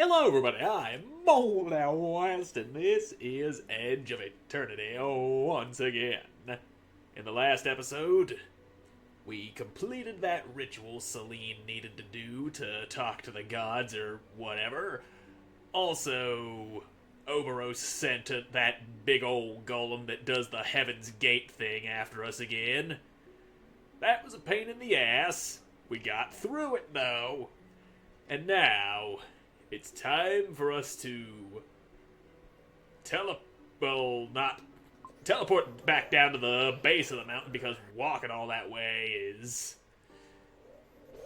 Hello, everybody. I'm Moldy, and this is Edge of Eternity once again. In the last episode, we completed that ritual Celine needed to do to talk to the gods or whatever. Also, Oboros sent that big old golem that does the Heaven's Gate thing after us again. That was a pain in the ass. We got through it, though. And now, it's time for us to teleport back down to the base of the mountain, because walking all that way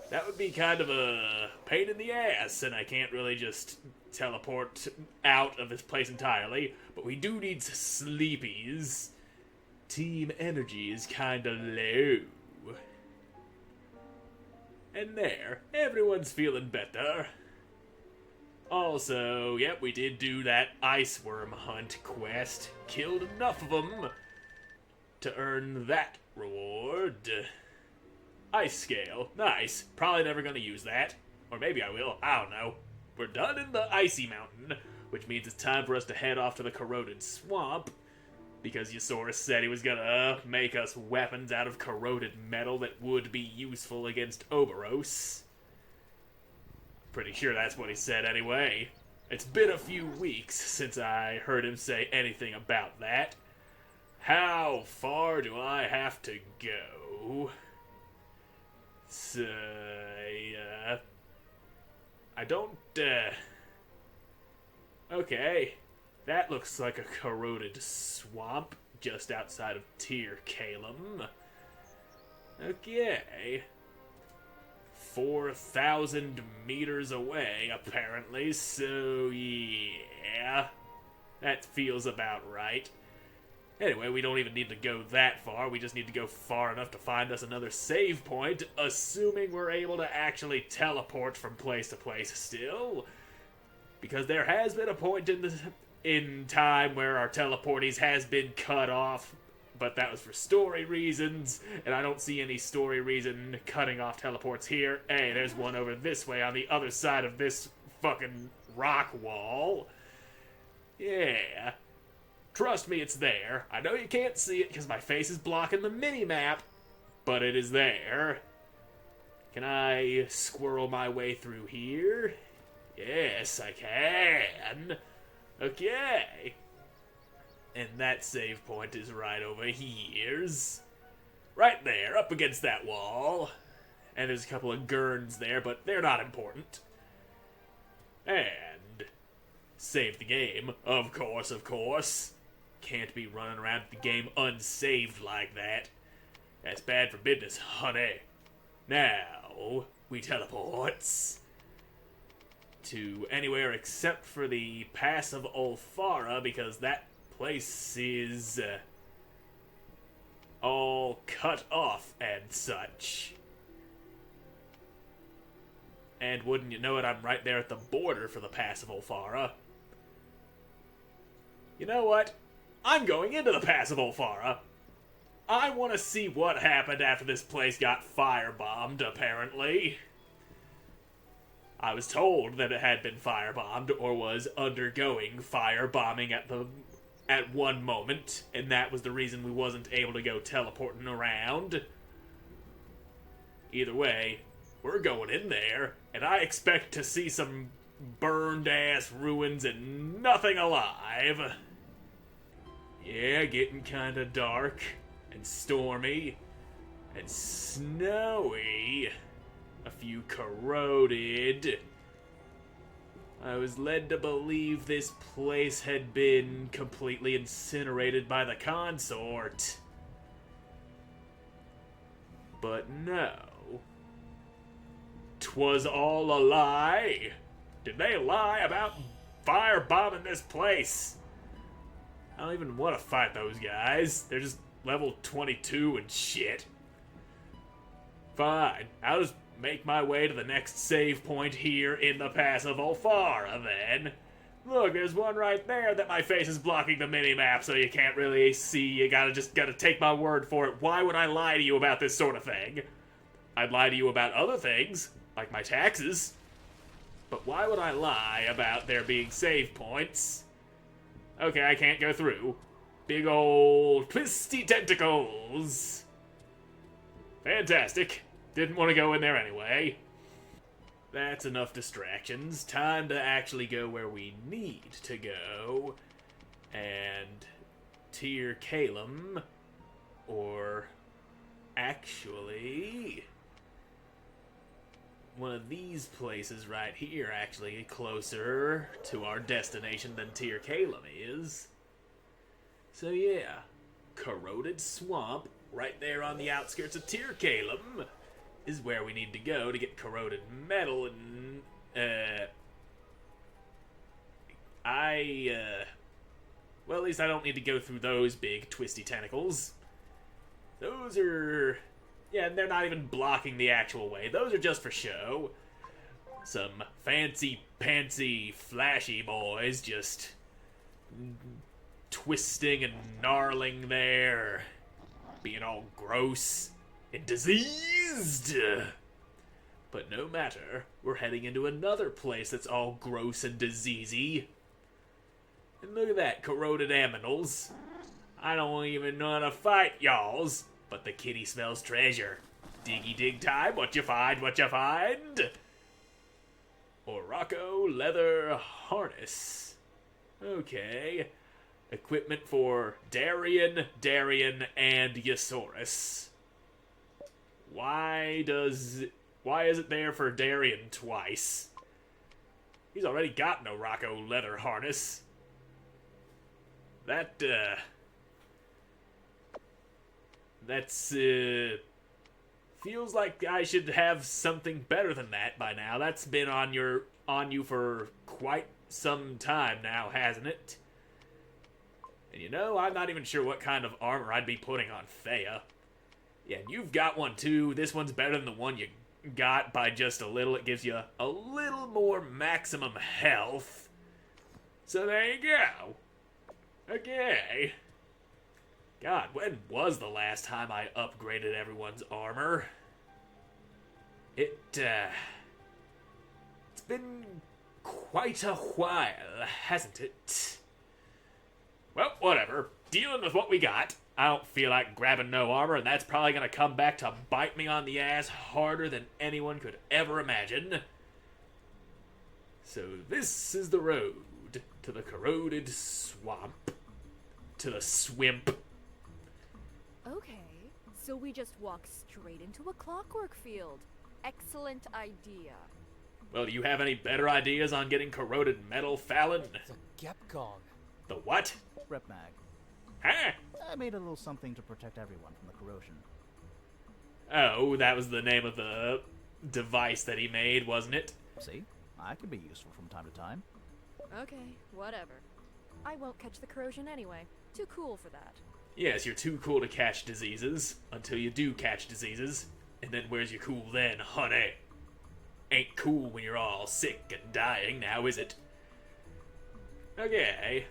that would be kind of a pain in the ass, and I can't really just teleport out of this place entirely, but we do need sleepies. Team energy is kinda low. And there, everyone's feeling better. Also, yep, we did do that ice worm hunt quest. Killed enough of them to earn that reward. Ice scale. Nice. Probably never gonna use that. Or maybe I will. I don't know. We're done in the icy mountain, which means it's time for us to head off to the corroded swamp, because Ysoris said he was gonna make us weapons out of corroded metal that would be useful against Oboros. Pretty sure that's what he said anyway. It's been a few weeks since I heard him say anything about that. How far do I have to go? So, I don't, okay. That looks like a corroded swamp just outside of Tir Kalem. Okay. 4,000 meters away, apparently, so yeah. That feels about right. Anyway, we don't even need to go that far, we just need to go far enough to find us another save point, assuming we're able to actually teleport from place to place still. Because there has been a point in time where our teleporties has been cut off, but that was for story reasons, and I don't see any story reason cutting off teleports here. Hey, there's one over this way on the other side of this fucking rock wall. Yeah. Trust me, it's there. I know you can't see it because my face is blocking the mini-map, but it is there. Can I squirrel my way through here? Yes, I can. Okay. And that save point is right over here. Right there, up against that wall. And there's a couple of gurns there, but they're not important. And save the game, of course. Can't be running around the game unsaved like that. That's bad for business, honey. Now, we teleports to anywhere except for the Pass of Ulfara, because that place is all cut off and such. And wouldn't you know it, I'm right there at the border for the Pass of Ulfara. You know what? I'm going into the Pass of Ulfara. I want to see what happened after this place got firebombed, apparently. I was told that it had been firebombed or was undergoing firebombing at one moment, and that was the reason we wasn't able to go teleporting around. Either way, we're going in there, and I expect to see some burned-ass ruins and nothing alive. Yeah, getting kinda dark, and stormy, and snowy. A few corroded. I was led to believe this place had been completely incinerated by the consort. But no. 'Twas all a lie. Did they lie about firebombing this place? I don't even want to fight those guys. They're just level 22 and shit. Fine. I'll just make my way to the next save point here in the Pass of Ulfara, then. Look, there's one right there that my face is blocking the mini-map, so you can't really see. You gotta take my word for it. Why would I lie to you about this sort of thing? I'd lie to you about other things, like my taxes. But why would I lie about there being save points? Okay, I can't go through. Big old twisty tentacles. Fantastic. Didn't want to go in there anyway. That's enough distractions. Time to actually go where we need to go. And Tyr Calum, or actually one of these places right here, actually closer to our destination than Tyr Calum is. So yeah, Corroded Swamp, right there on the outskirts of Tyr Calum, is where we need to go to get corroded metal. And well, at least I don't need to go through those big twisty tentacles. Those are, yeah, they're not even blocking the actual way. Those are just for show. Some fancy-pantsy, flashy boys just twisting and gnarling there, being all gross and diseased. But no matter, we're heading into another place that's all gross and diseasy. And look at that, corroded aminals. I don't even know how to fight y'alls, but the kitty smells treasure. Diggy dig time, what you find, what you find? Oraco leather harness. Okay. Equipment for Darien, and Ysoris. Why is it there for Darien twice? He's already got an Oraco leather harness. That's feels like I should have something better than that by now. That's been on you for quite some time now, hasn't it? And you know, I'm not even sure what kind of armor I'd be putting on Thea. Yeah, and you've got one too. This one's better than the one you got by just a little. It gives you a little more maximum health. So there you go. Okay. God, when was the last time I upgraded everyone's armor? It's been quite a while, hasn't it? Well, whatever. Dealing with what we got. I don't feel like grabbing no armor, and that's probably gonna come back to bite me on the ass harder than anyone could ever imagine. So this is the road to the corroded swamp. To the swimp. Okay, so we just walk straight into a clockwork field. Excellent idea. Well, do you have any better ideas on getting corroded metal, Fallon? It's a Gepcog. The what? Rep mag. Huh? I made a little something to protect everyone from the corrosion. Oh, that was the name of the device that he made, wasn't it? See? I can be useful from time to time. Okay, whatever. I won't catch the corrosion anyway. Too cool for that. Yes, you're too cool to catch diseases, until you do catch diseases. And then where's your cool then, honey? Ain't cool when you're all sick and dying now, is it? Okay.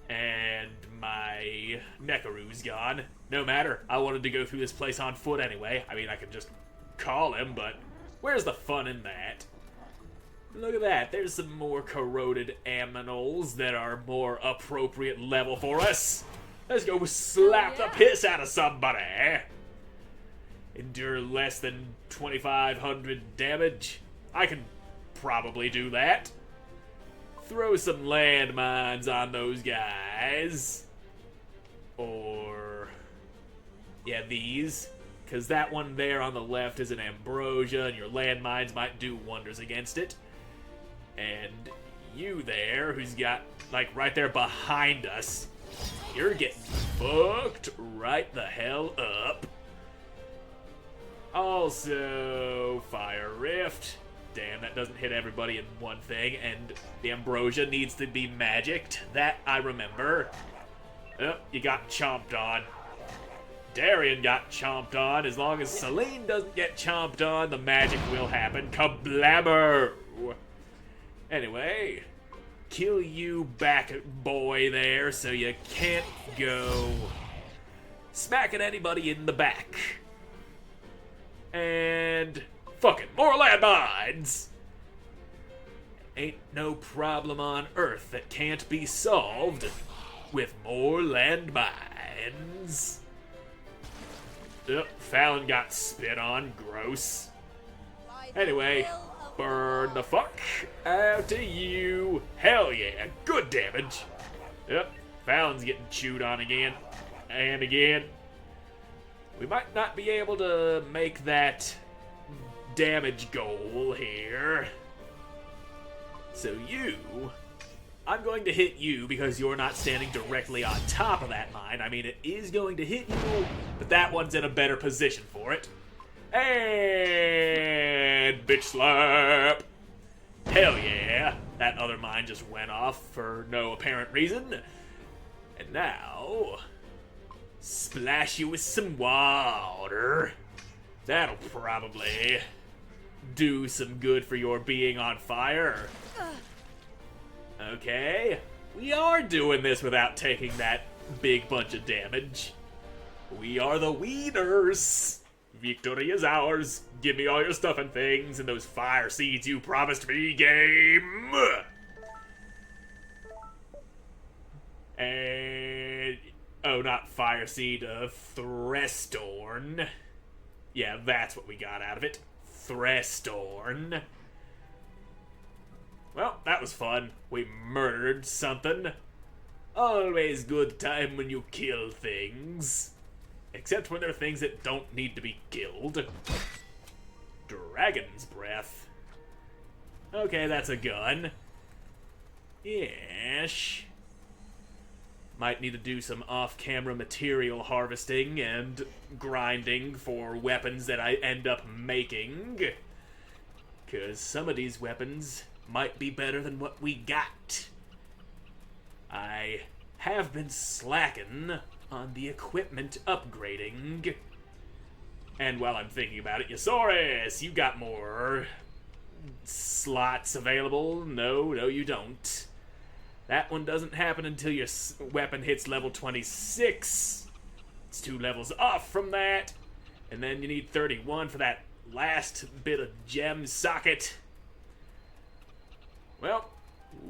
And my Neckaroo's gone. No matter, I wanted to go through this place on foot anyway. I mean, I could just call him, but where's the fun in that? Look at that, there's some more corroded aminals that are more appropriate level for us. Let's go slap the piss out of somebody. Endure less than 2,500 damage. I can probably do that. Throw some landmines on those guys. Or, yeah, these. Because that one there on the left is an ambrosia, and your landmines might do wonders against it. And you there, who's got, like, right there behind us, you're getting fucked right the hell up. Also, Fire Rift. Damn, that doesn't hit everybody in one thing. And the ambrosia needs to be magicked. That I remember. Oh, you got chomped on. Darien got chomped on. As long as Celine doesn't get chomped on, the magic will happen. Kablabber! Anyway, kill you back, boy, there, so you can't go smacking anybody in the back. And fucking more landmines! Ain't no problem on Earth that can't be solved with more landmines. Yep, Fallon got spit on. Gross. Anyway, burn the fuck out of you. Hell yeah, good damage. Yep, Fallon's getting chewed on again and again. We might not be able to make that damage goal here. So I'm going to hit you because you're not standing directly on top of that mine. I mean, it is going to hit you, but that one's in a better position for it. And bitch slap. Hell yeah. That other mine just went off for no apparent reason. And now, splash you with some water. That'll probably do some good for your being on fire. Okay, we are doing this without taking that big bunch of damage. We are the wieners. Victory is ours. Give me all your stuff and things and those fire seeds you promised me, game. And not fire seed, Threstorn. Yeah, that's what we got out of it. Threstorn. Well, that was fun. We murdered something. Always good time when you kill things. Except when they're things that don't need to be killed. Dragon's breath. Okay, that's a gun. Yes. Might need to do some off-camera material harvesting and grinding for weapons that I end up making. 'Cause some of these weapons might be better than what we got. I have been slacking on the equipment upgrading. And while I'm thinking about it, Ysoris, you got more slots available? No, you don't. That one doesn't happen until your weapon hits level 26. It's 2 levels off from that. And then you need 31 for that last bit of gem socket. Well,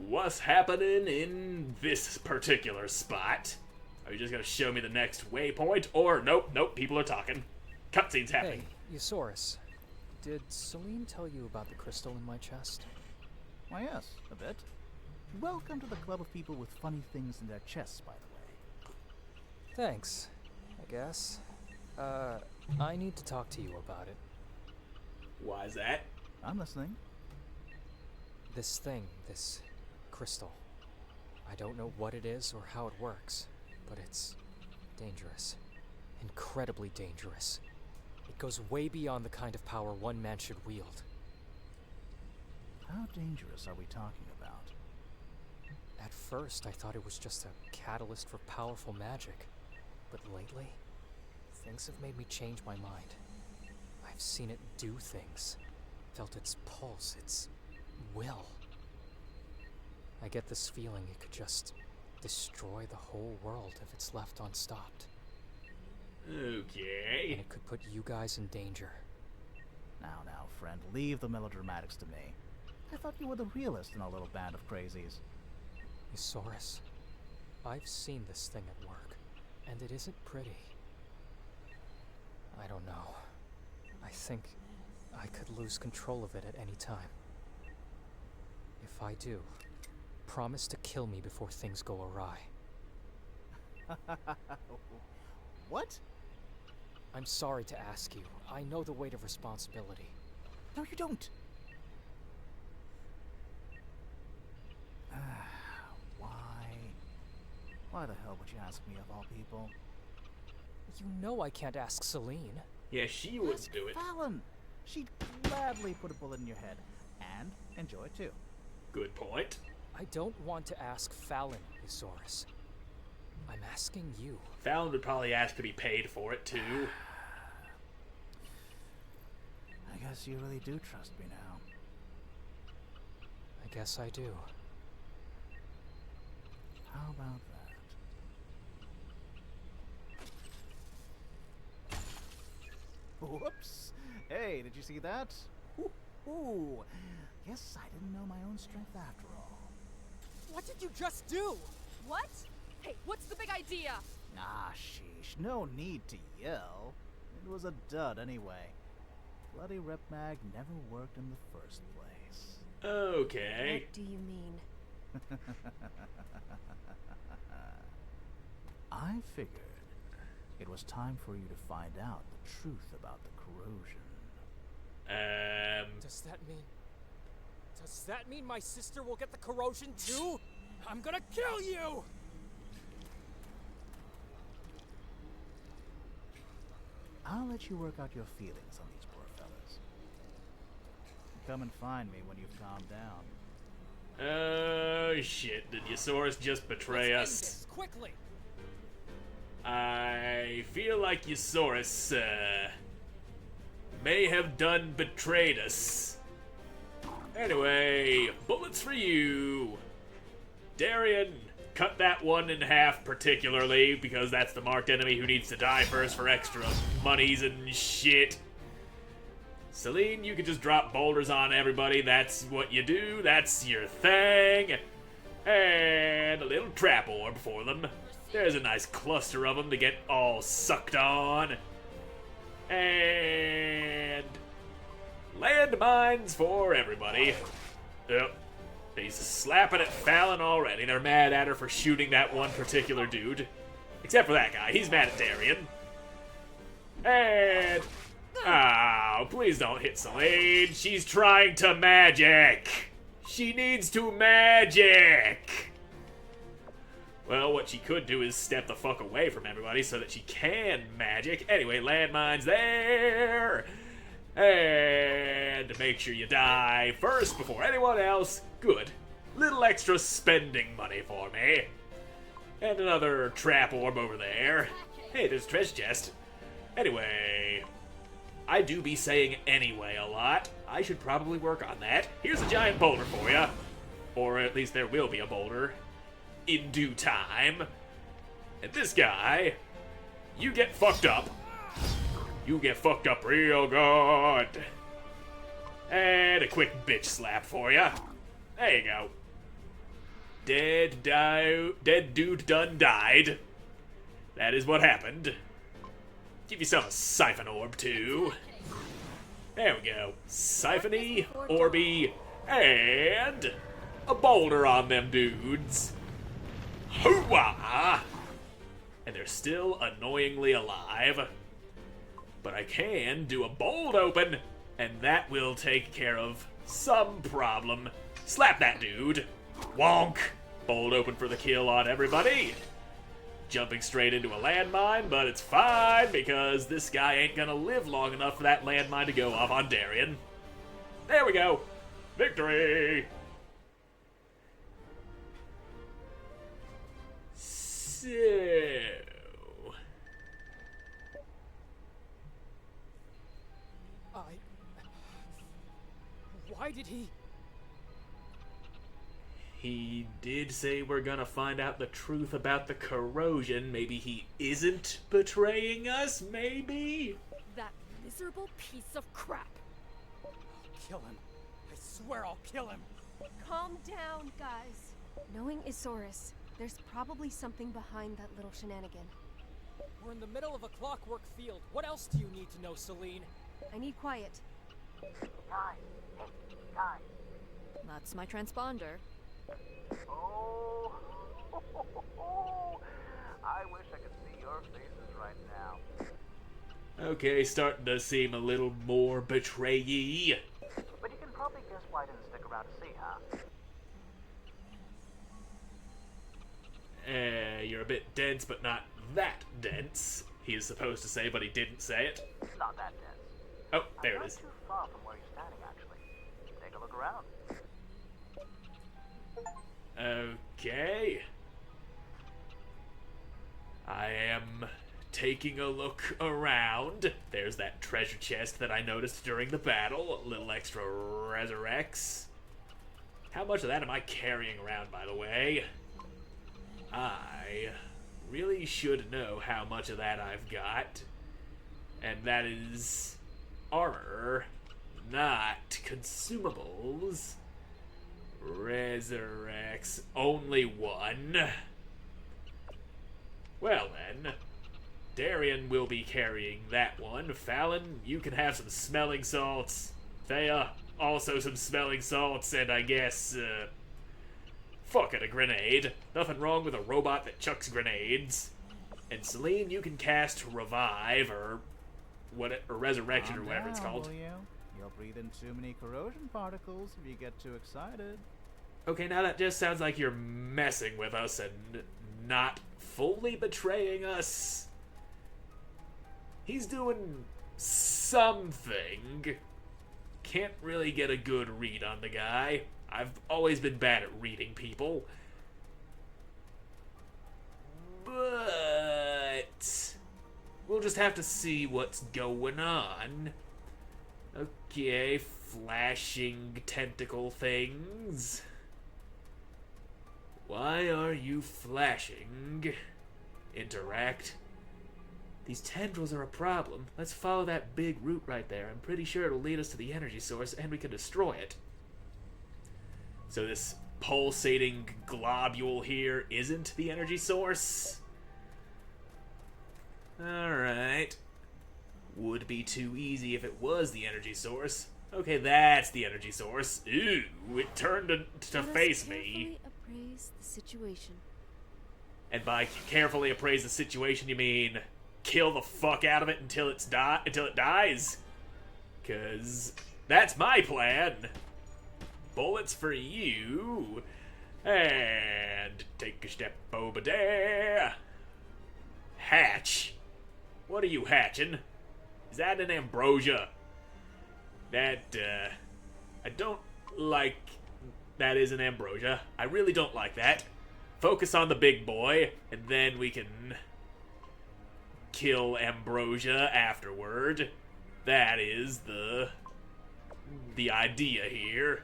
what's happening in this particular spot? Are you just gonna show me the next waypoint? Or, nope, people are talking. Cutscene's happening. Hey, Ysoris. Did Celine tell you about the crystal in my chest? Why, yes, a bit. Welcome to the club of people with funny things in their chests, by the way. Thanks, I guess. I need to talk to you about it. Why's that? I'm listening. This thing, this crystal. I don't know what it is or how it works, but it's dangerous. Incredibly dangerous. It goes way beyond the kind of power one man should wield. How dangerous are we talking about? At first, I thought it was just a catalyst for powerful magic. But lately, things have made me change my mind. I've seen it do things. Felt its pulse, its will. I get this feeling it could just destroy the whole world if it's left unstopped. Okay. And it could put you guys in danger. Now, friend, leave the melodramatics to me. I thought you were the realist in our little band of crazies. Ysoris, I've seen this thing at work, and it isn't pretty. I don't know. I think I could lose control of it at any time. If I do, promise to kill me before things go awry. What? I'm sorry to ask you. I know the weight of responsibility. No, you don't. Why the hell would you ask me of all people? You know I can't ask Celine. Yeah, she would do it. Fallon! She'd gladly put a bullet in your head. And enjoy it too. Good point. I don't want to ask Fallon, Ysoris. I'm asking you. Fallon would probably ask to be paid for it, too. I guess you really do trust me now. I guess I do. How about that? Whoops! Hey, did you see that? Ooh. Guess I didn't know my own strength after all. What did you just do? What? Hey, what's the big idea? Ah, sheesh. No need to yell. It was a dud anyway. Bloody Rep Mag never worked in the first place. Okay. What do you mean? I figured it was time for you to find out the truth about the corrosion. Does that mean my sister will get the corrosion too? I'm gonna kill you! I'll let you work out your feelings on these poor fellas. Come and find me when you've calmed down. Oh shit, did Ysoris just betray Let's us? end this, quickly! I feel like Ysoris, may have done betrayed us. Anyway, bullets for you. Darian, cut that one in half particularly, because that's the marked enemy who needs to die first for extra monies and shit. Celine, you can just drop boulders on everybody. That's what you do. That's your thing. And a little trap orb for them. There's a nice cluster of them to get all sucked on. And landmines for everybody. Yep. He's slapping at Fallon already. They're mad at her for shooting that one particular dude. Except for that guy. He's mad at Darian. And... oh, please don't hit Celine. She's trying to magic. She needs to magic. Well, what she could do is step the fuck away from everybody so that she can magic. Anyway, landmines there. And make sure you die first before anyone else. Good. Little extra spending money for me. And another trap orb over there. Hey, there's a treasure chest. Anyway, I do be saying anyway a lot. I should probably work on that. Here's a giant boulder for you. Or at least there will be a boulder. In due time. And this guy, you get fucked up. You get fucked up real good. And a quick bitch slap for you. There you go. Dead dude done died. That is what happened. Give yourself a siphon orb too. There we go. Siphony, orby, and a boulder on them dudes. Hoo-wah! And they're still annoyingly alive. But I can do a bold open, and that will take care of some problem. Slap that dude. Wonk! Bold open for the kill on everybody. Jumping straight into a landmine, but it's fine because this guy ain't gonna live long enough for that landmine to go off on Darian. There we go. Victory! So... Why did he... He did say we're gonna find out the truth about the corrosion. Maybe he isn't betraying us, maybe? That miserable piece of crap. I'll kill him. I swear I'll kill him. Calm down, guys. Knowing Ysoris, there's probably something behind that little shenanigan. We're in the middle of a clockwork field. What else do you need to know, Celine? I need quiet. Guys, hey, guys. That's my transponder. Oh, I wish I could see your faces right now. Okay, starting to seem a little more betray-y. But you can probably guess why I didn't stick around to see, huh? You're a bit dense, but not that dense. He is supposed to say, but he didn't say it. Not that dense. Oh, there it is. Not too far from where he's standing, actually. Take a look around. Okay. I am taking a look around. There's that treasure chest that I noticed during the battle. A little extra resurrects. How much of that am I carrying around, by the way? I really should know how much of that I've got. And that is armor. not consumables. Resurrects only one. Well then, Darian will be carrying that one. Fallon, you can have some smelling salts. Thea, also some smelling salts, and I guess, fuck it, a grenade. Nothing wrong with a robot that chucks grenades. And Celine, you can cast Revive, or Resurrection, or whatever it's called. Will you? You'll breathe in too many corrosion particles if you get too excited. Okay, now that just sounds like you're messing with us and not fully betraying us. He's doing something. Can't really get a good read on the guy. I've always been bad at reading people. But we'll just have to see what's going on. Okay, flashing tentacle things. Why are you flashing? Interact. These tendrils are a problem. Let's follow that big root right there. I'm pretty sure it'll lead us to the energy source and we can destroy it. So this pulsating globule here isn't the energy source? Alright. Would be too easy if it was the energy source. Okay, that's the energy source. Ooh, it turned to face me. Appraise the situation. And by carefully appraise the situation, you mean kill the fuck out of it until it dies? 'Cause that's my plan. Bullets for you. And take a step over there. Hatch. What are you hatching? Is that an ambrosia? That, I don't like that is an ambrosia. I really don't like that. Focus on the big boy, and then we can kill ambrosia afterward. That is the idea here.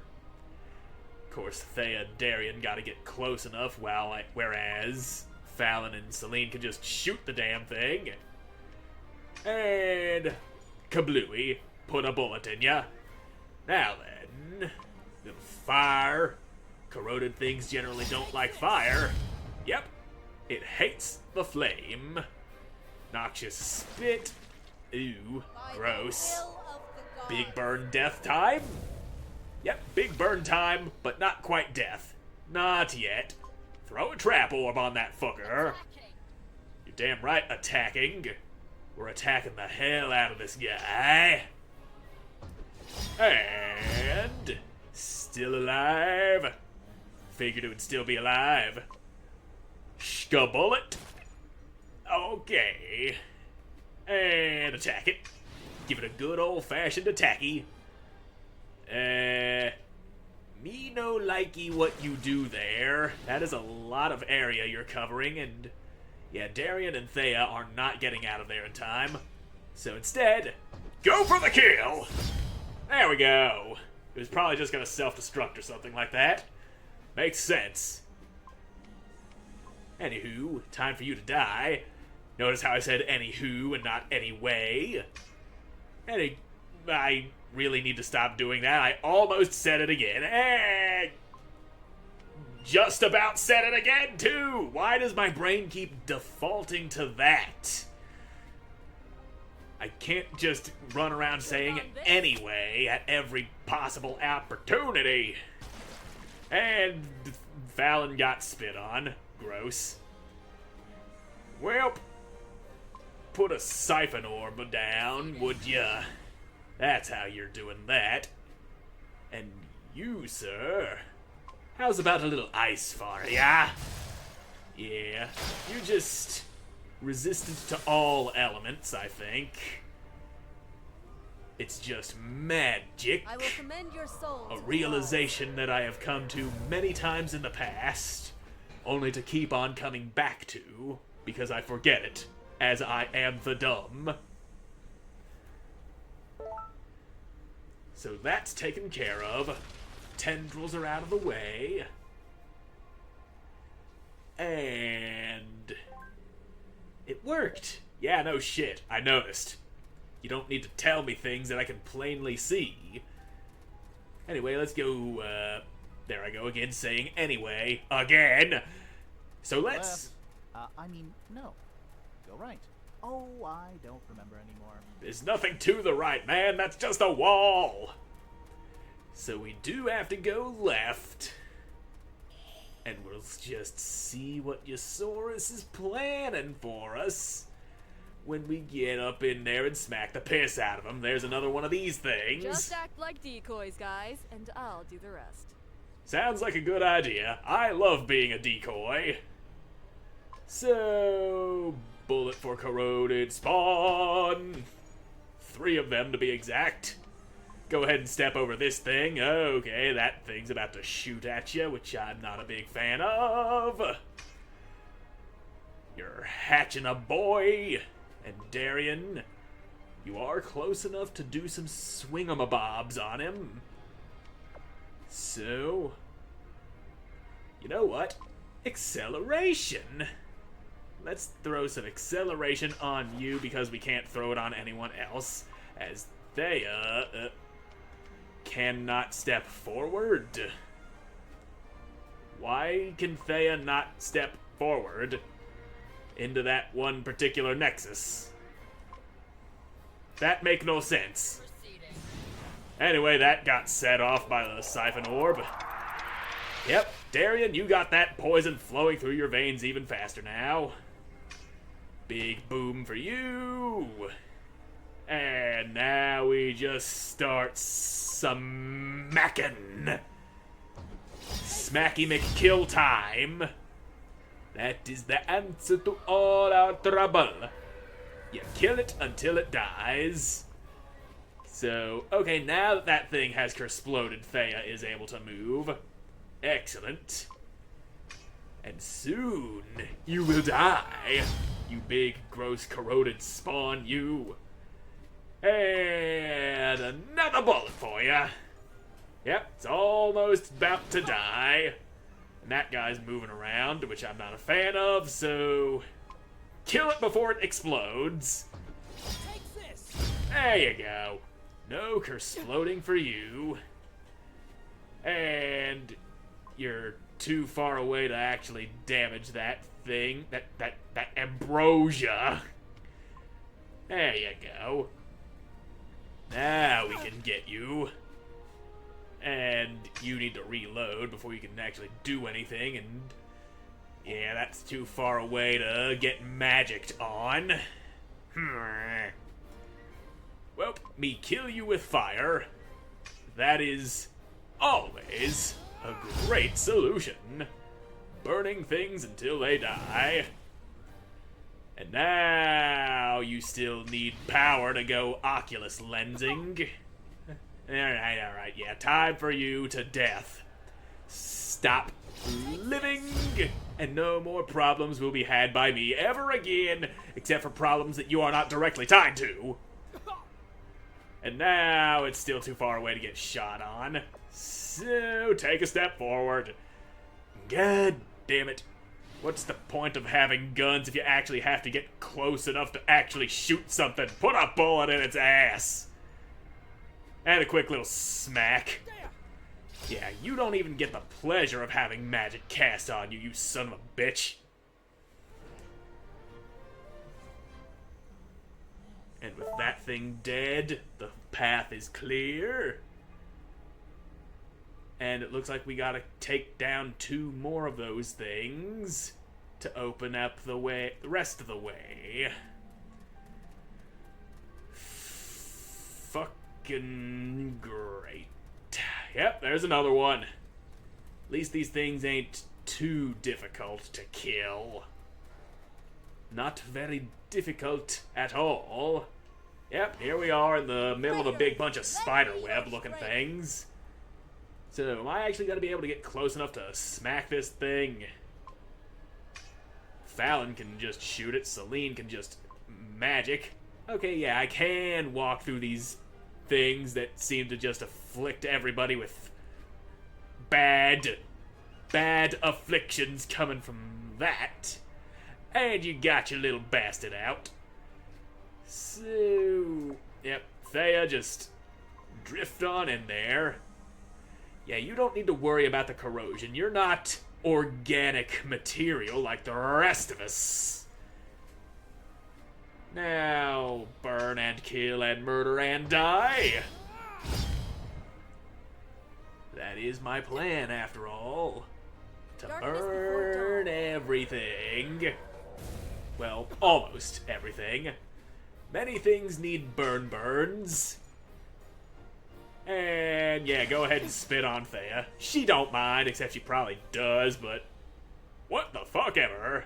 Of course, Thea and Darian gotta get close enough, whereas Fallon and Celine can just shoot the damn thing. And kablooey, put a bullet in ya. Now then, little fire. Corroded things generally don't like fire. Yep, it hates the flame. Noxious spit. Ooh, gross. Big burn death time? Yep, big burn time, but not quite death. Not yet. Throw a trap orb on that fucker. You're damn right attacking. We're attacking the hell out of this guy. And still alive. Figured it would still be alive. Skabullet. Okay. And attack it. Give it a good old-fashioned attacky. Me no likey what you do there. That is a lot of area you're covering, and yeah, Darian and Thea are not getting out of there in time. So instead, go for the kill! There we go. It was probably just gonna self-destruct or something like that. Makes sense. Anywho, time for you to die. Notice how I said anywho and not anyway. I really need to stop doing that. I almost said it again. And just about said it again, too. Why does my brain keep defaulting to that? I can't just run around saying anyway at every possible opportunity. And Fallon got spit on. Gross. Well, put a siphon orb down, would ya? That's how you're doing that. And you, sir, how's about a little ice for ya? Yeah, you're just resistant to all elements, I think. It's just magic. I will commend your soul. A realization that I have come to many times in the past, only to keep on coming back to, because I forget it, as I am the dumb. So that's taken care of. Tendrils are out of the way. And it worked. Yeah, no shit. I noticed. You don't need to tell me things that I can plainly see. Anyway, let's go, there I go again, saying anyway, again. So let's... no. Go right. Oh, I don't remember anymore. There's nothing to the right, man. That's just a wall. So we do have to go left. And we'll just see what Ysoris is planning for us when we get up in there and smack the piss out of him. There's another one of these things. Just act like decoys, guys, and I'll do the rest. Sounds like a good idea. I love being a decoy. So, bullet for corroded spawn. 3 of them to be exact. Go ahead and step over this thing. Okay, that thing's about to shoot at you, which I'm not a big fan of. You're hatching a boy. And Darian, you are close enough to do some swingamabobs on him. So, you know what? Acceleration. Let's throw some acceleration on you because we can't throw it on anyone else, as they, cannot step forward. Why can Thea not step forward into that one particular nexus? That make no sense. Anyway, that got set off by the siphon orb. Yep, Darian, you got that poison flowing through your veins even faster now. Big boom for you. And now we just start smacking. Smacky McKill time. That is the answer to all our trouble. You kill it until it dies. So, okay, now that that thing has exploded, Thea is able to move. Excellent. And soon, you will die. You big, gross, corroded spawn, you. And another bullet for you. Yep, it's almost about to die. And that guy's moving around, which I'm not a fan of, so... kill it before it explodes. Take this! There you go. No curse floating for you. And you're too far away to actually damage that thing. That ambrosia. There you go. Now we can get you. And you need to reload before you can actually do anything, and yeah, that's too far away to get magicked on. Well, me kill you with fire. That is always a great solution. Burning things until they die. And now you still need power to go Oculus lensing. Alright, yeah, time for you to death. Stop living, and no more problems will be had by me ever again, except for problems that you are not directly tied to. And now it's still too far away to get shot on, so take a step forward. God damn it. What's the point of having guns if you actually have to get close enough to actually shoot something? Put a bullet in its ass. And a quick little smack. Yeah, you don't even get the pleasure of having magic cast on you, you son of a bitch. And with that thing dead, the path is clear. And it looks like we gotta take down 2 more of those things to open up the way, the rest of the way. Fucking great. Yep, there's another one. At least these things ain't too difficult to kill. Not very difficult at all. Yep, here we are in the middle of a big bunch of spiderweb looking things. So, am I actually going to be able to get close enough to smack this thing? Fallon can just shoot it. Celine can just magic. Okay, yeah, I can walk through these things that seem to just afflict everybody with bad afflictions coming from that. And you got your little bastard out. So, yep, Thea, just drift on in there. Yeah, you don't need to worry about the corrosion. You're not organic material like the rest of us. Now, burn and kill and murder and die. That is my plan, after all. To Darkness before burn dawn. everything. Well, almost everything. Many things need burns. And yeah, go ahead and spit on Thea. She don't mind, except she probably does, but what the fuck ever.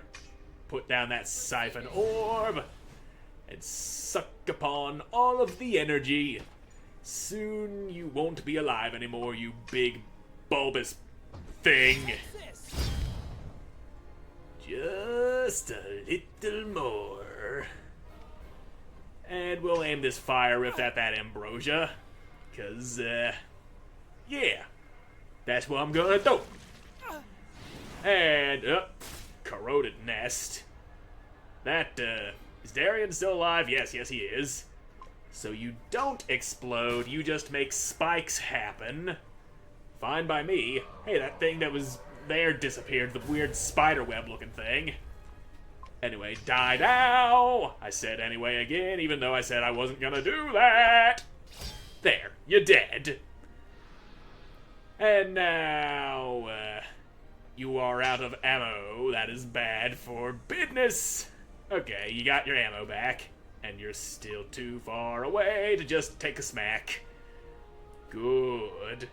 Put down that siphon orb and suck upon all of the energy. Soon you won't be alive anymore, you big bulbous thing. Just a little more. And we'll aim this fire rift at that ambrosia. Cause, yeah. That's what I'm gonna do. And, corroded nest. That, is Darian still alive? Yes, he is. So you don't explode, you just make spikes happen. Fine by me. Hey, that thing that was there disappeared, the weird spiderweb looking thing. Anyway, die now! I said anyway again, even though I said I wasn't gonna do that! There, you're dead. And now, you are out of ammo. That is bad for business. Okay, you got your ammo back, and you're still too far away to just take a smack. Good.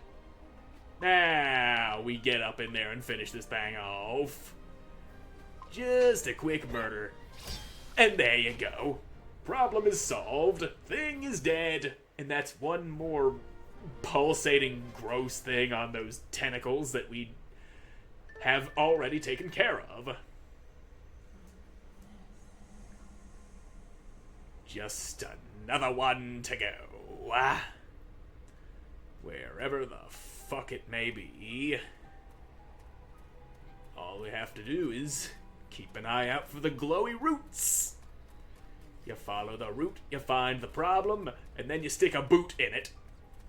Now, we get up in there and finish this thing off. Just a quick murder. And there you go. Problem is solved. Thing is dead. And that's one more pulsating gross thing on those tentacles that we have already taken care of. Just another one to go. Wherever the fuck it may be. All we have to do is keep an eye out for the glowy roots. You follow the root, you find the problem, and then you stick a boot in it.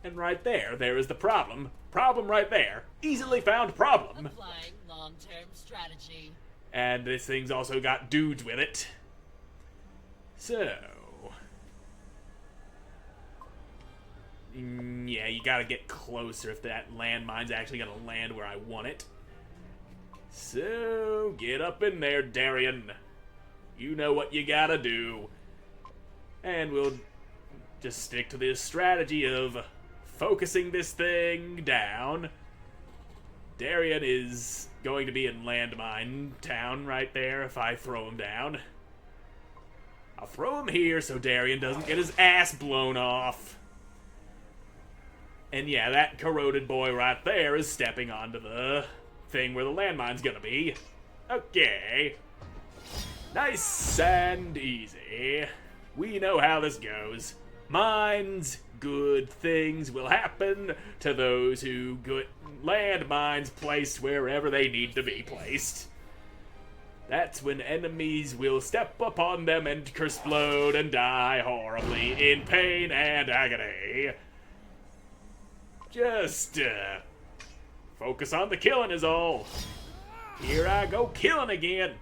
And right there is the problem. Problem right there. Easily found problem. Applying long-term strategy. And this thing's also got dudes with it. So... yeah, you gotta get closer if that landmine's actually gonna land where I want it. So, get up in there, Darian. You know what you gotta do. And we'll just stick to this strategy of focusing this thing down. Darian is going to be in landmine town right there if I throw him down. I'll throw him here so Darian doesn't get his ass blown off. And yeah, that corroded boy right there is stepping onto the thing where the landmine's gonna be. Okay. Nice and easy. We know how this goes. Mines, good things will happen to those who get landmines placed wherever they need to be placed. That's when enemies will step upon them and explode and die horribly in pain and agony. Just, focus on the killing is all. Here I go killing again.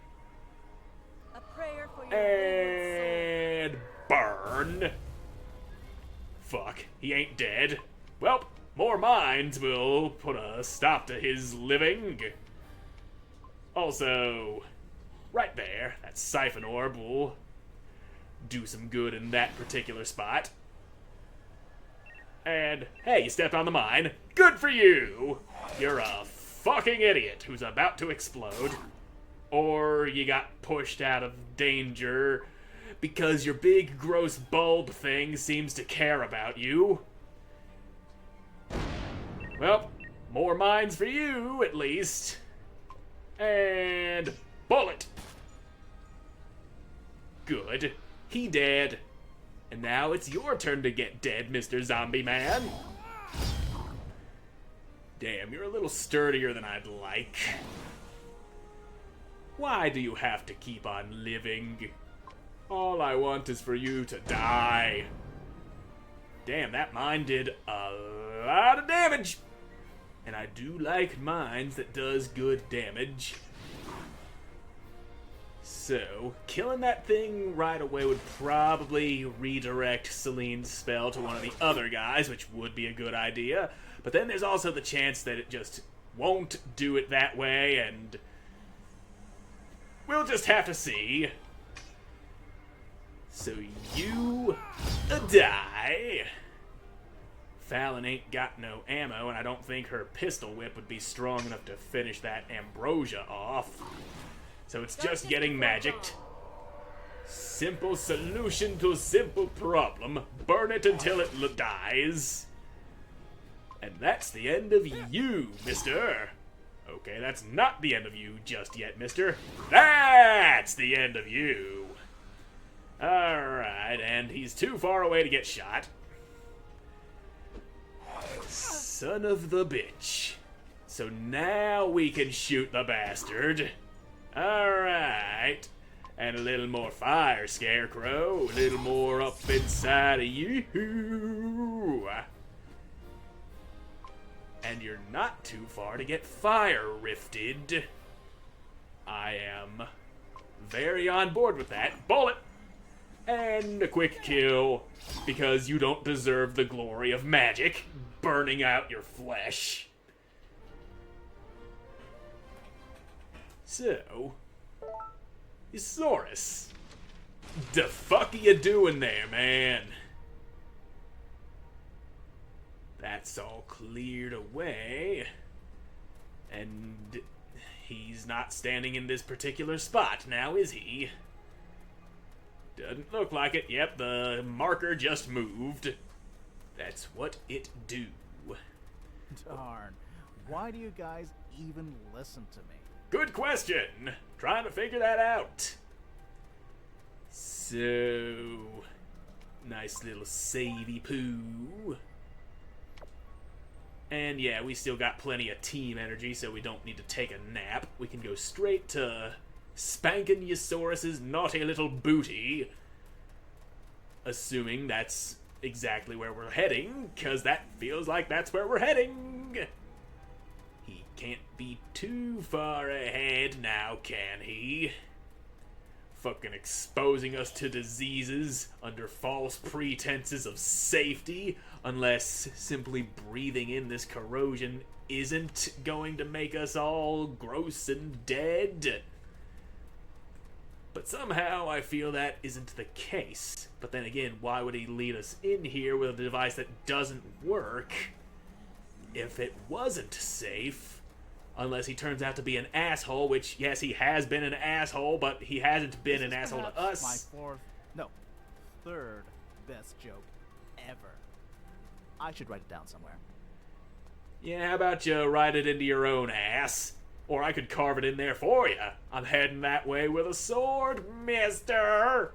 A prayer for your And burn. Fuck, he ain't dead. Well, more mines will put a stop to his living. Also, right there, that siphon orb will do some good in that particular spot. And, hey, you stepped on the mine. Good for you! You're a fucking idiot who's about to explode. Or you got pushed out of danger because your big, gross bulb thing seems to care about you. Well, more mines for you, at least. And bullet. Good. He dead. And now it's your turn to get dead, Mr. Zombie Man. Damn, you're a little sturdier than I'd like. Why do you have to keep on living? All I want is for you to die. Damn, that mine did a lot of damage. And I do like mines that does good damage. So, killing that thing right away would probably redirect Celine's spell to one of the other guys, which would be a good idea. But then there's also the chance that it just won't do it that way, and we'll just have to see. So you die. Fallon ain't got no ammo, and I don't think her pistol whip would be strong enough to finish that ambrosia off. So it's just getting magicked. Simple solution to a simple problem. Burn it until it dies. And that's the end of you, mister. Okay, that's not the end of you just yet, mister. That's the end of you. Alright, and he's too far away to get shot. Son of the bitch. So now we can shoot the bastard. Alright. And a little more fire, Scarecrow. A little more up inside of you. And you're not too far to get fire rifted. I am very on board with that. Bullet! And a quick kill, because you don't deserve the glory of magic burning out your flesh. So, Ysoris, the fuck are you doing there, man? That's all cleared away. And he's not standing in this particular spot now, is he? Doesn't look like it. Yep, the marker just moved. That's what it do. Darn. Why do you guys even listen to me? Good question. Trying to figure that out. So, nice little savey poo. And yeah, we still got plenty of team energy, so we don't need to take a nap. We can go straight to spanking Ysoris' naughty little booty. Assuming that's exactly where we're heading, because that feels like that's where we're heading. He can't be too far ahead now, can he? Fucking exposing us to diseases under false pretenses of safety, unless simply breathing in this corrosion isn't going to make us all gross and dead. But somehow I feel that isn't the case. But then again, why would he lead us in here with a device that doesn't work if it wasn't safe? Unless he turns out to be an asshole, which, yes, he has been an asshole, but he hasn't been an asshole to us. My third best joke ever. I should write it down somewhere. Yeah, how about you write it into your own ass? Or I could carve it in there for you. I'm heading that way with a sword, mister!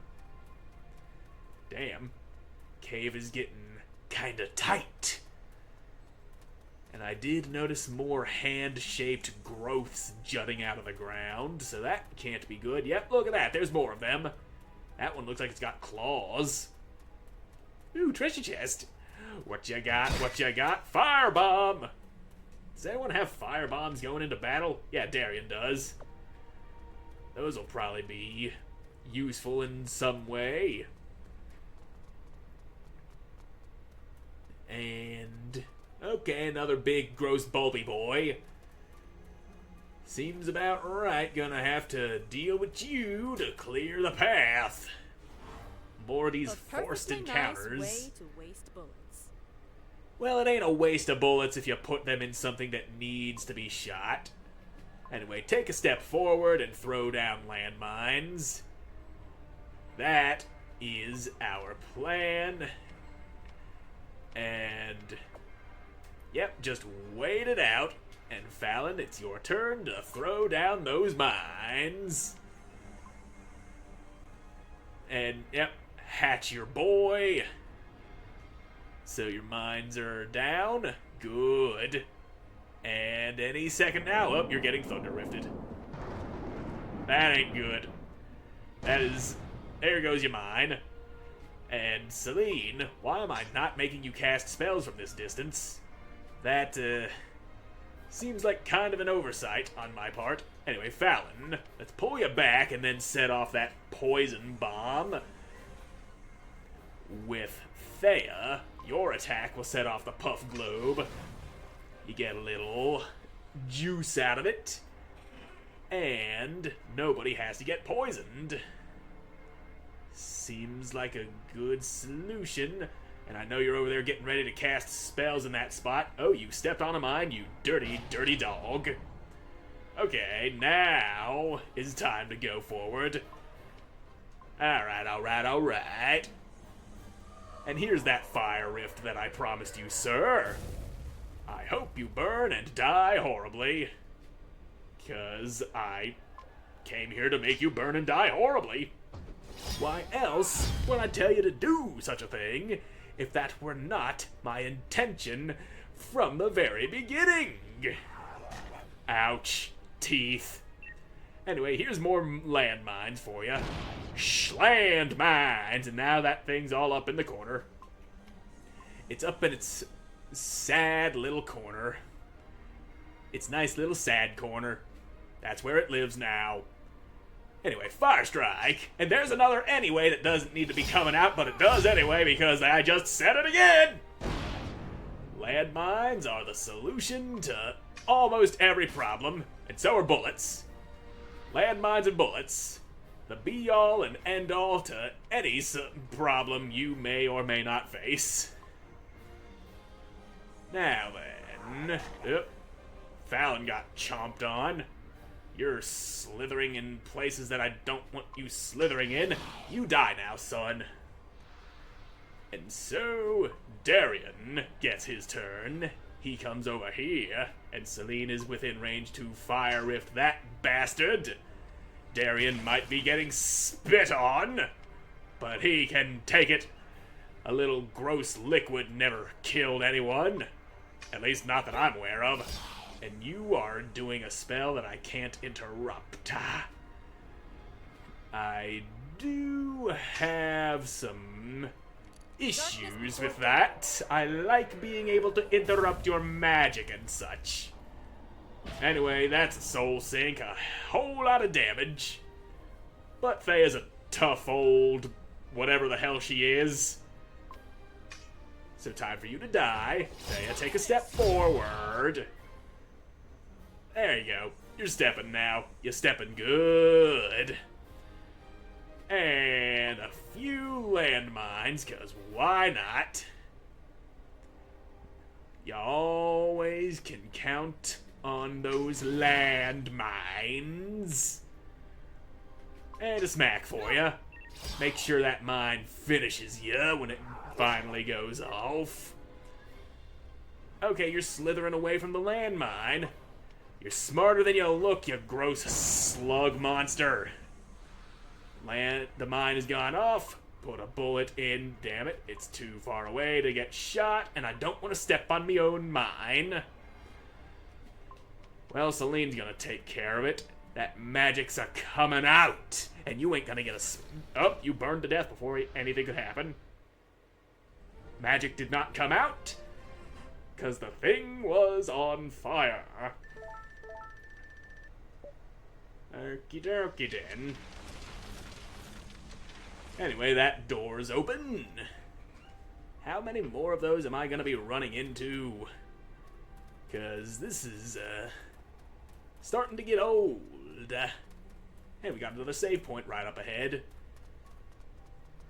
Damn. Cave is getting kinda tight. And I did notice more hand-shaped growths jutting out of the ground, so that can't be good. Yep, look at that. There's more of them. That one looks like it's got claws. Ooh, treasure chest. What you got? What you got? Firebomb! Does anyone have firebombs going into battle? Yeah, Darian does. Those will probably be useful in some way. And okay, another big, gross, bulby boy. Seems about right. Gonna have to deal with you to clear the path. More of these forced encounters. Nice way to waste bullets. Well, it ain't a waste of bullets if you put them in something that needs to be shot. Anyway, take a step forward and throw down landmines. That is our plan. And yep, just wait it out. And Fallon, it's your turn to throw down those mines. And yep, hatch your boy. So your mines are down. Good. And any second now, oh, you're getting thunder rifted. That ain't good. That is, there goes your mine. And Celine, why am I not making you cast spells from this distance? That Seems like kind of an oversight on my part. Anyway, Fallon, let's pull you back and then set off that poison bomb. With Thea, your attack will set off the puff globe. You get a little juice out of it. And nobody has to get poisoned. Seems like a good solution. And I know you're over there getting ready to cast spells in that spot. Oh, you stepped on a mine, you dirty, dirty dog. Okay, now is time to go forward. Alright. And here's that fire rift that I promised you, sir. I hope you burn and die horribly. 'Cause I came here to make you burn and die horribly. Why else would I tell you to do such a thing if that were not my intention from the very beginning? Ouch. Teeth. Anyway, here's more landmines for you. Schland mines! And now that thing's all up in the corner. It's up in its sad little corner. Its nice little sad corner. That's where it lives now. Anyway, fire strike. And there's another anyway that doesn't need to be coming out, but it does anyway because I just said it again! Landmines are the solution to almost every problem, and so are bullets. Landmines and bullets, the be-all and end-all to any problem you may or may not face. Now then, Fallon got chomped on. You're slithering in places that I don't want you slithering in. You die now, son. And so, Darian gets his turn. He comes over here, and Celine is within range to fire rift that bastard. Darian might be getting spit on, but he can take it. A little gross liquid never killed anyone. At least not that I'm aware of. And you are doing a spell that I can't interrupt. I do have some issues with that. I like being able to interrupt your magic and such. Anyway, that's a soul sink, a whole lot of damage. But Thea's a tough old whatever the hell she is. So time for you to die. Thea, take a step forward. There you go. You're stepping now. You're stepping good. And a few landmines, because why not? You always can count on those landmines. And a smack for you. Make sure that mine finishes you when it finally goes off. Okay, you're slithering away from the landmine. You're smarter than you look, you gross slug monster. The mine has gone off. Put a bullet in. Damn it, it's too far away to get shot, and I don't want to step on my own mine. Well, Celine's gonna take care of it. That magic's a coming out, and you ain't gonna get a... Oh, you burned to death before anything could happen. Magic did not come out, because the thing was on fire. Okie dokie then. Anyway, that door's open. How many more of those am I gonna be running into? Because this is, starting to get old. Hey, we got another save point right up ahead.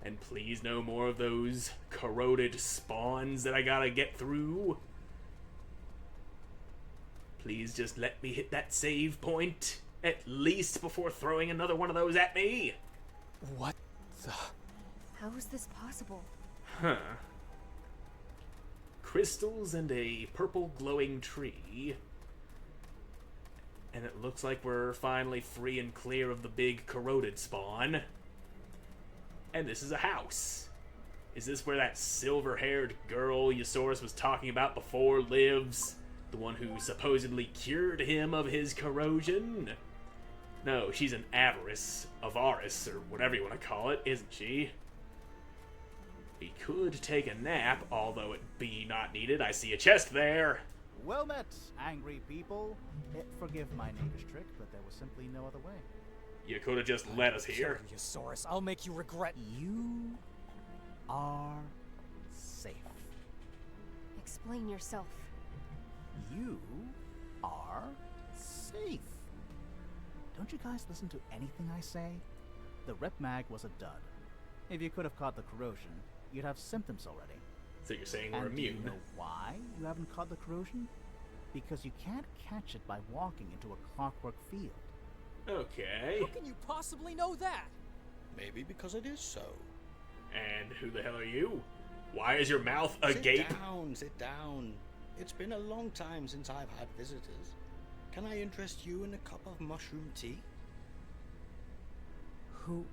And please no more of those corroded spawns that I gotta get through. Please just let me hit that save point, at least before throwing another one of those at me. What the... How is this possible? Huh. Crystals and a purple glowing tree. And it looks like we're finally free and clear of the big corroded spawn. And this is a house. Is this where that silver-haired girl Ysoris was talking about before lives? The one who supposedly cured him of his corrosion? No, she's an Oboros, or whatever you want to call it, isn't she? We could take a nap, although it be not needed. I see a chest there. Well met, angry people. Forgive my knavish trick, but there was simply no other way. You could have just let us here. Kill you, Ysoris. I'll make you regret. You are safe. Explain yourself. You are safe. Don't you guys listen to anything I say? The rep mag was a dud. If you could have caught the corrosion, you'd have symptoms already. So you're saying we're And do immune? you know why you haven't caught the corrosion? Because you can't catch it by walking into a clockwork field. Okay. How can you possibly know that? Maybe because it is so. And who the hell are you? Why is your mouth agape? Sit down. It's been a long time since I've had visitors. Can I interest you in a cup of mushroom tea? Who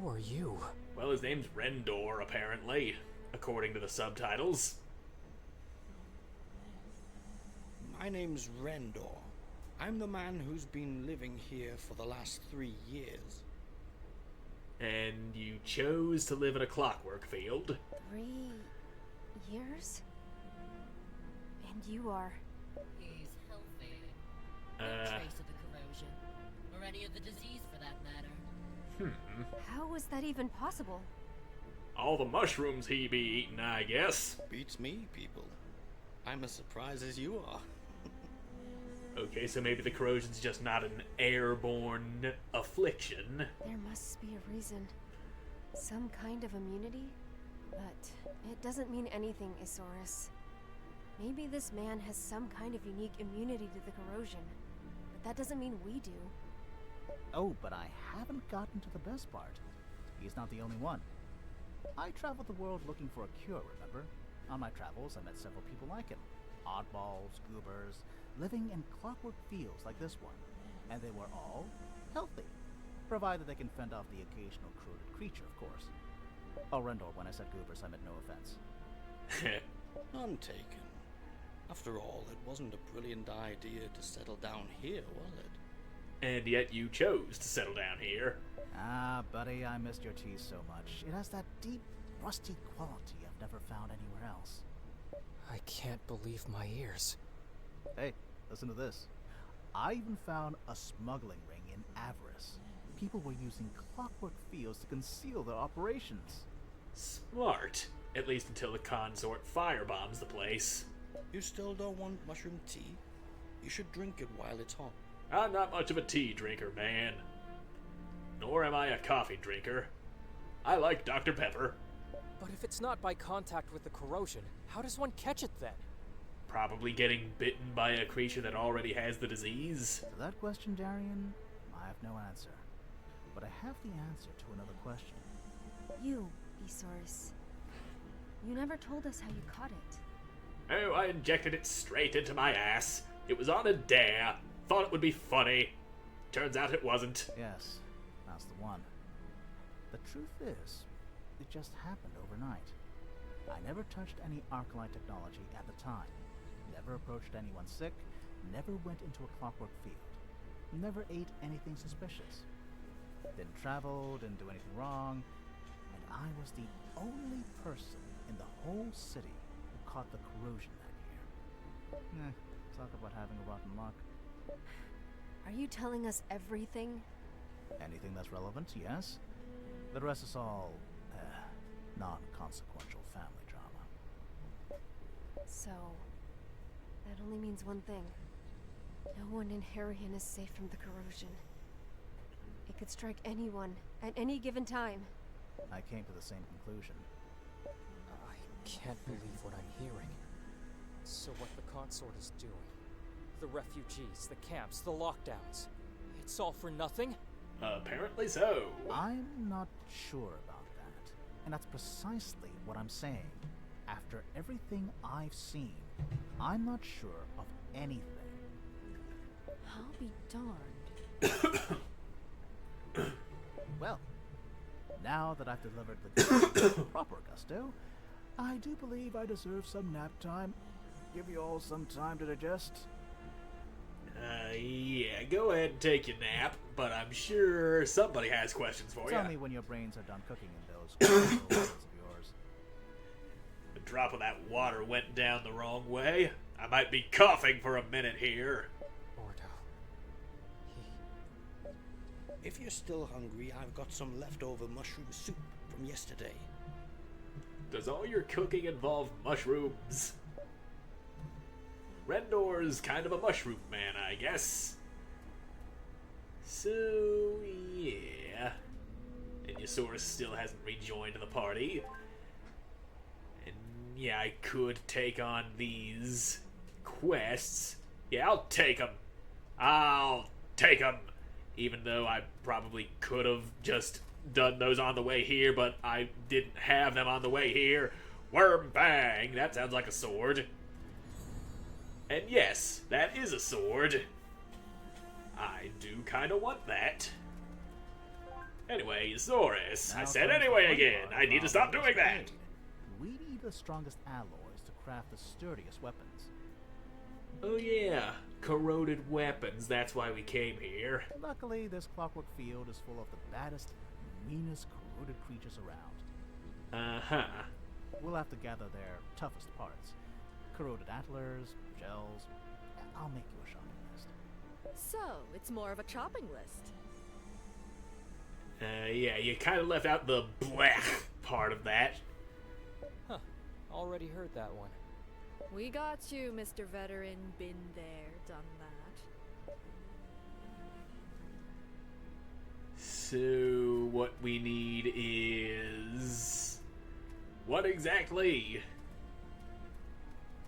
are you? Well, his name's Rendor, apparently, according to the subtitles. My name's Rendor. I'm the man who's been living here for the last 3 years. And you chose to live in a clockwork field. 3 years? And you are... He's healthy. No Uh. trace of the corrosion. Or any of the disease for that matter. How was that even possible? All the mushrooms he be eating, I guess. Beats me, people. I'm as surprised as you are. Okay, so maybe the corrosion's just not an airborne affliction. There must be a reason. Some kind of immunity? But it doesn't mean anything, Ysoris. Maybe this man has some kind of unique immunity to the corrosion. But that doesn't mean we do. Oh, but I haven't gotten to the best part. He's not the only one. I traveled the world looking for a cure, remember? On my travels, I met several people like him. Oddballs, goobers, living in clockwork fields like this one. And they were all healthy. Provided they can fend off the occasional corroded creature, of course. Oh, Rendor, when I said goobers, I meant no offense. None taken. After all, it wasn't a brilliant idea to settle down here, was it? And yet you chose to settle down here. Ah, buddy, I missed your tea so much. It has that deep, rusty quality I've never found anywhere else. I can't believe my ears. Hey, listen to this. I even found a smuggling ring in Avarice. People were using clockwork fields to conceal their operations. Smart. At least until the consort firebombs the place. You still don't want mushroom tea? You should drink it while it's hot. I'm not much of a tea drinker, man. Nor am I a coffee drinker. I like Dr. Pepper. But if it's not by contact with the corrosion, how does one catch it then? Probably getting bitten by a creature that already has the disease. To that question, Darian, I have no answer. But I have the answer to another question. You, Ysoris. You never told us how you caught it. Oh, I injected it straight into my ass. It was on a dare. Thought it would be funny. Turns out it wasn't. Yes, that's the one. The truth is, it just happened overnight. I never touched any Arclight technology at the time. Never approached anyone sick. Never went into a clockwork field. Never ate anything suspicious. Didn't travel, didn't do anything wrong. And I was the only person in the whole city who caught the corrosion that year. Talk about having a rotten luck. Are you telling us everything? Anything that's relevant, yes. The rest is all, non-consequential family drama. So, that only means one thing. No one in Harrian is safe from the corrosion. It could strike anyone, at any given time. I came to the same conclusion. I can't believe what I'm hearing. So what the consort is doing? The refugees, the camps, the lockdowns. It's all for nothing? Apparently so. I'm not sure about that. And that's precisely what I'm saying. After everything I've seen, I'm not sure of anything. I'll be darned. Well, now that I've delivered the proper gusto, I do believe I deserve some nap time. Give you all some time to digest. Yeah, go ahead and take your nap, but I'm sure somebody has questions for Tell you. me when your brains are done cooking in those little worlds of yours. The drop of that water went down the wrong way. I might be coughing for a minute here. Ordo. If you're still hungry, I've got some leftover mushroom soup from yesterday. Does all your cooking involve mushrooms? Rendor's kind of a mushroom man, I guess. So, yeah. And Ysoris still hasn't rejoined the party. And yeah, I could take on these quests. Yeah, I'll take them. I'll take them. Even though I probably could have just done those on the way here, but I didn't have them on the way here. Worm bang! That sounds like a sword. And yes, that is a sword. I do kind of want that. Anyway, Ysoris. I said anyway again. I need to stop doing that. We need the strongest alloys to craft the sturdiest weapons. Oh yeah, corroded weapons. That's why we came here. Luckily, this clockwork field is full of the baddest, meanest corroded creatures around. Uh-huh. We'll have to gather their toughest parts. Corroded antlers, gels. I'll make you a shopping list. So, it's more of a chopping list. Yeah, you kind of left out the blech part of that. Huh. Already heard that one. We got you, Mr. Veteran. Been there, done that. So, what we need is... what exactly?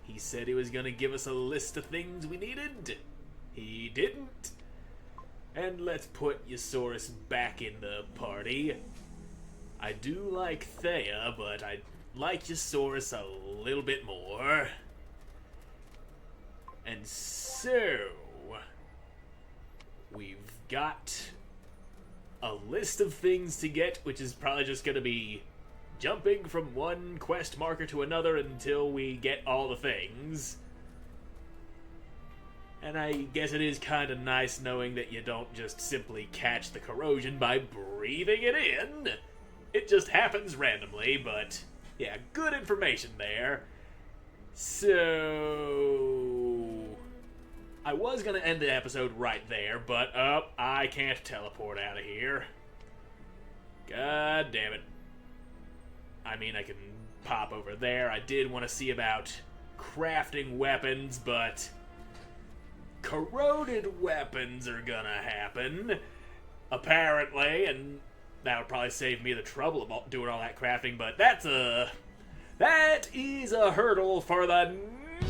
He said he was gonna give us a list of things we needed. He didn't. And let's put Ysoris back in the party. I do like Thea, but I like Ysoris a little bit more. And so, we've got a list of things to get, which is probably just going to be jumping from one quest marker to another until we get all the things. And I guess it is kind of nice knowing that you don't just simply catch the corrosion by breathing it in. It just happens randomly, but yeah, good information there. So, I was going to end the episode right there, but I can't teleport out of here. God damn it. I mean, I can pop over there. I did want to see about crafting weapons, but corroded weapons are gonna happen, apparently, and that'll probably save me the trouble of doing all that crafting, but that is a hurdle for the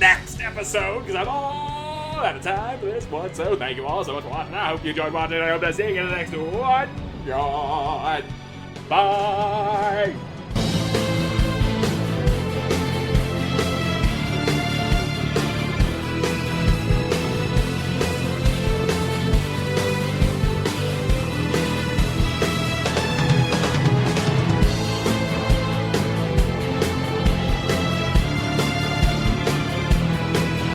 next episode, because I'm all out of time for this one. So thank you all so much for watching. I hope you enjoyed watching. I hope to see you in the next one. God. Bye.